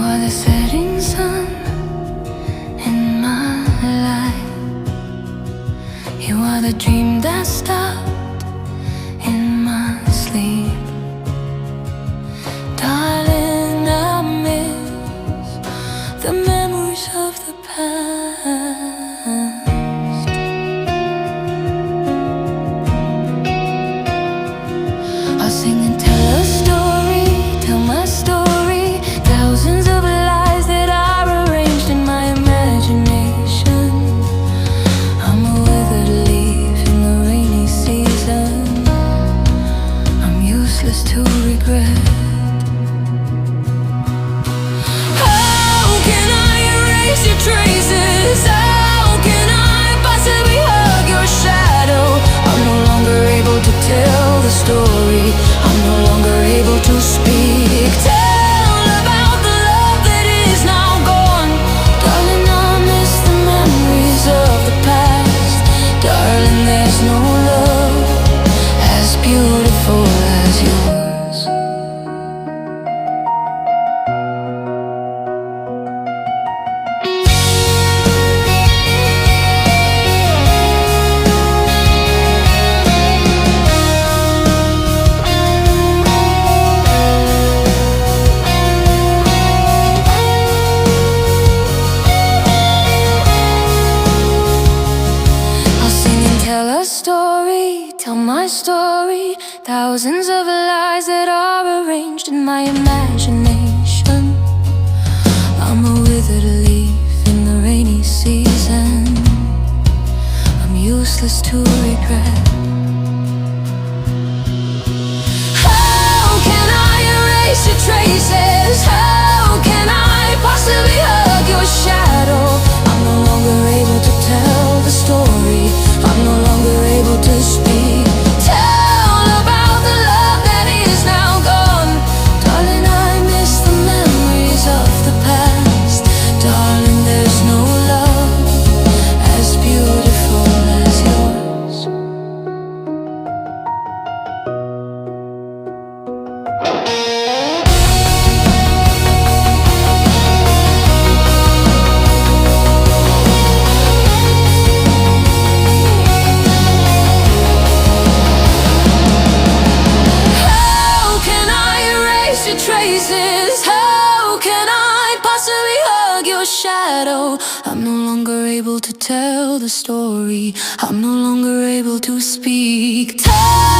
are the setting sun in my life. You are the dream that stopped in my sleep. Darling, I miss the memories of the past. I'll sing and tell a story, tell my story. Thousands of lies that are arranged in my imagination. I'm a withered leaf in the rainy season. I'm useless to regret. How can I erase your traces? How can I possibly hug your shadow? I'm no longer able to tell the story. I'm no longer able to speak. Tell about the love that is now gone. Darling, I miss the memories of the past. Darling, there's no love as beautiful as yours. I'll sing and tell a story, tell my story. Thousands of lies that are arranged in my imagination. I'm a withered leaf in the rainy season. I'm useless to regret. How can I erase your traces? How can I possibly hug your shadow? I'm no longer able to tell the story. I'm no longer able to speak. Tell about the love that is now gone. Darling, I miss the memories of the past. Darling, there's no love as beautiful as yours. How can I erase your traces? How can I possibly hug your shadow? I'm no longer able to tell the story. I'm no longer able to speak. Tell